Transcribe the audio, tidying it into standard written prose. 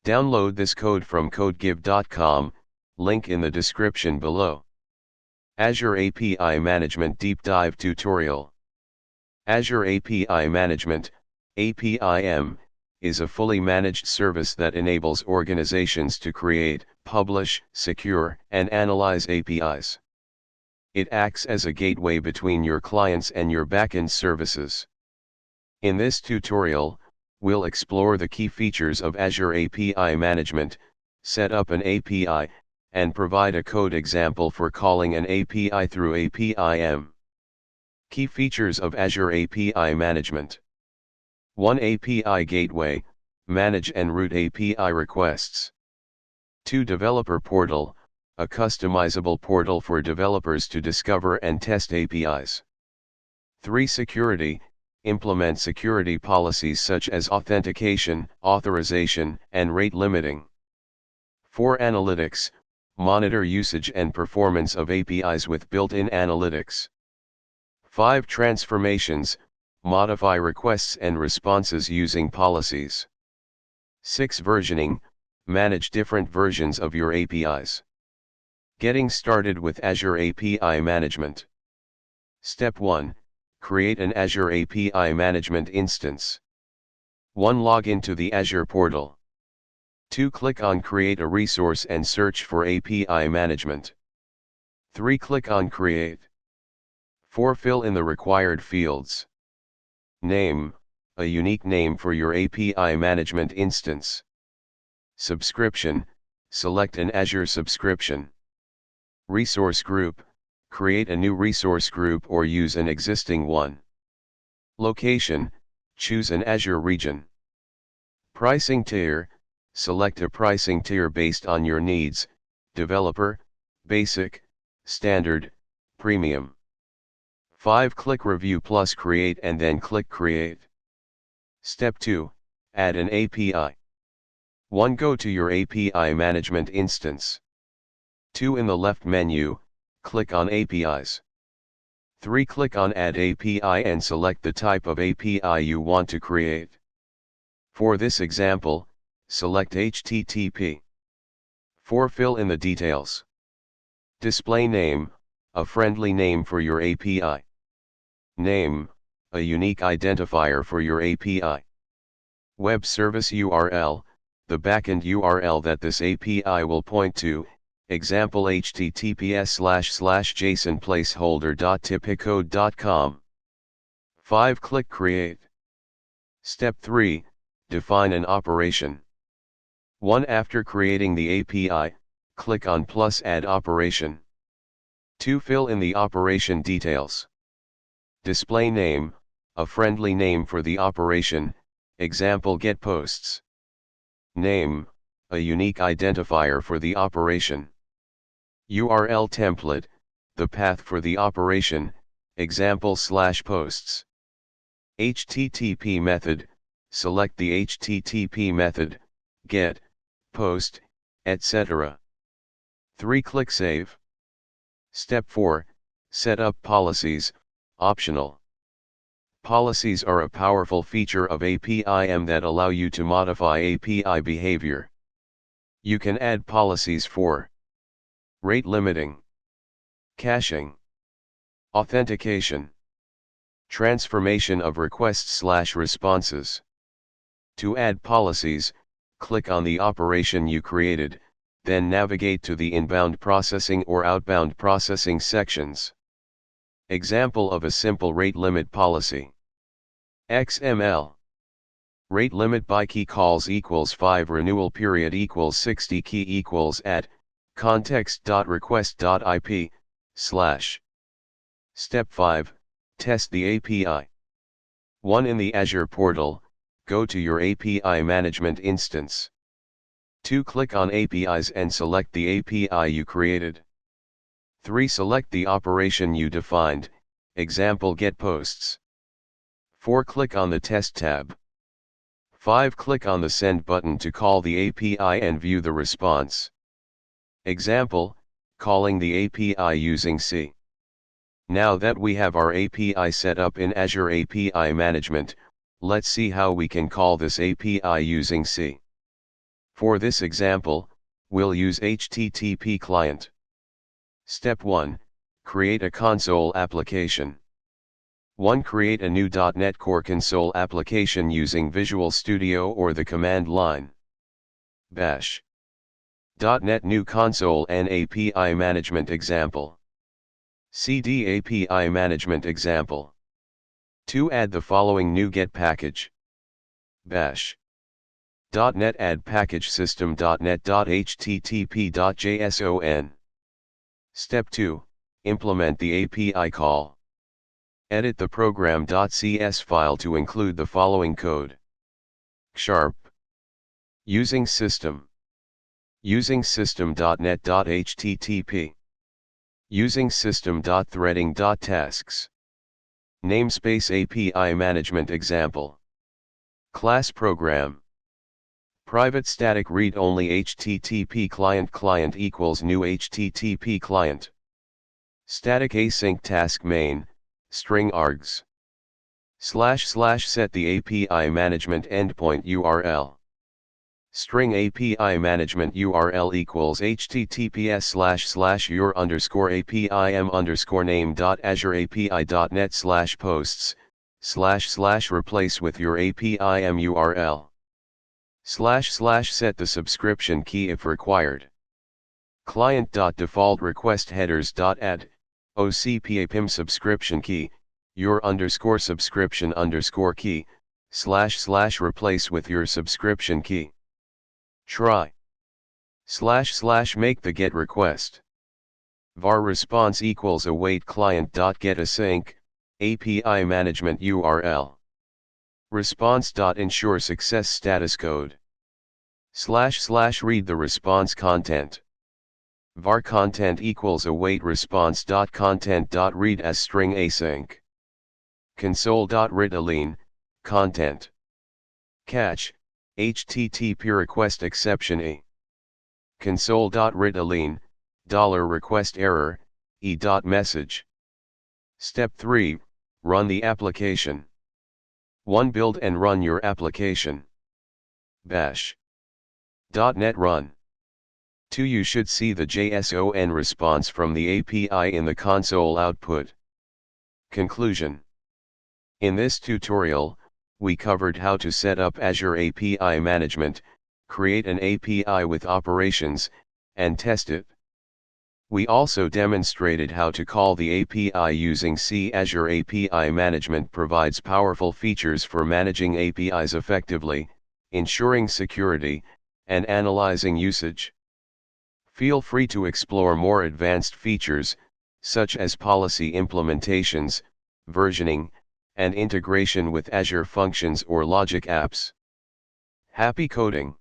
Download this code from codegive.com, link in the description below. Azure API Management Deep Dive Tutorial. Azure API Management, APIM, is a fully managed service that enables organizations to create, publish, secure, and analyze APIs. It acts as a gateway between your clients and your backend services. In this tutorial, we'll explore the key features of Azure API Management, set up an API, and provide a code example for calling an API through APIM. Key features of Azure API Management. 1. API Gateway, manage and route API requests. 2. Developer Portal, a customizable portal for developers to discover and test APIs. 3. Security, implement security policies such as authentication, authorization, and rate limiting. 4. Analytics, monitor usage and performance of APIs with built-in analytics. 5. Transformations, modify requests and responses using policies. 6. Versioning, manage different versions of your APIs. Getting started with Azure API Management. Step 1. Create an Azure API Management instance. 1. Log into the Azure portal. 2. Click on Create a resource and search for API Management. 3. Click on Create. 4. Fill in the required fields. Name, a unique name for your API Management instance. Subscription, select an Azure subscription. Resource group, create a new resource group or use an existing one. Location, choose an Azure region. Pricing tier, select a pricing tier based on your needs, developer, basic, standard, premium. 5. Click Review plus Create and then click Create. Step 2. Add an API. 1. Go to your API Management instance. 2. In the left menu, click on APIs. 3. Click on Add API and select the type of API you want to create. For this example, select HTTP. 4. Fill in the details. Display name, a friendly name for your API. Name, a unique identifier for your API. Web service URL, the backend URL that this API will point to, example https://json placeholder.typicode.com. 5. Click Create. Step 3. Define an operation. 1. After creating the API, click on plus Add operation. 2. Fill in the operation details. Display name, a friendly name for the operation, example get posts. Name, a unique identifier for the operation. URL template, the path for the operation, example /posts. HTTP method, select the HTTP method, get, post, etc. 3. Click Save. Step 4. Set up policies, optional. Policies are a powerful feature of APIM that allow you to modify API behavior. You can add policies for rate limiting, caching, authentication, transformation of requests/responses. To add policies, click on the operation you created, then navigate to the inbound processing or outbound processing sections. Example of a simple rate limit policy. XML. Rate limit by key calls equals 5, renewal period equals 60, key equals at context.request.ip /. Step 5. Test the API. 1. In the Azure portal, go to your API Management instance. 2. Click on APIs and select the API you created. 3. Select the operation you defined, example get posts. 4. Click on the Test tab. 5. Click on the Send button to call the API and view the response. Example, calling the API using C. Now that we have our API set up in Azure API Management, let's see how we can call this API using C. For this example, we'll use HTTP client. Step 1, create a console application. 1. Create a new .NET Core console application using Visual Studio or the command line. Bash. .NET New Console and API Management Example. CD API Management Example. 2. Add the following NuGet package. Bash. .NET add package system.net.http.json. Step 2, implement the API call. Edit the program.cs file to include the following code. Sharp. Using system. Using system.net.http. Using system.threading.tasks. Namespace API management example. Class program. Private static read-only HTTP client equals new HTTP client. Static async task main, string args. / set the API management endpoint URL. String API management URL equals https / your_apim_name.azureapi.net/posts / replace with your APIM URL. / set the subscription key if required. Client.default request headers.add OCP apim subscription key, your_subscription_key, / replace with your subscription key. Try. / make the get request. var response equals await client.get async, API management URL. Response.ensure success status code. / read the response content. var content equals await response.content.read as string async. Console.read align, content. Catch, HTTP request exception e. Console.read align, $request error, e.message. Step 3, run the application. 1. Build and run your application. Bash. .NET Run. 2. You should see the JSON response from the API in the console output. Conclusion. In this tutorial, we covered how to set up Azure API Management, create an API with operations, and test it. We also demonstrated how to call the API using C. Azure API Management provides powerful features for managing APIs effectively, ensuring security, and analyzing usage. Feel free to explore more advanced features, such as policy implementations, versioning, and integration with Azure Functions or Logic Apps. Happy coding!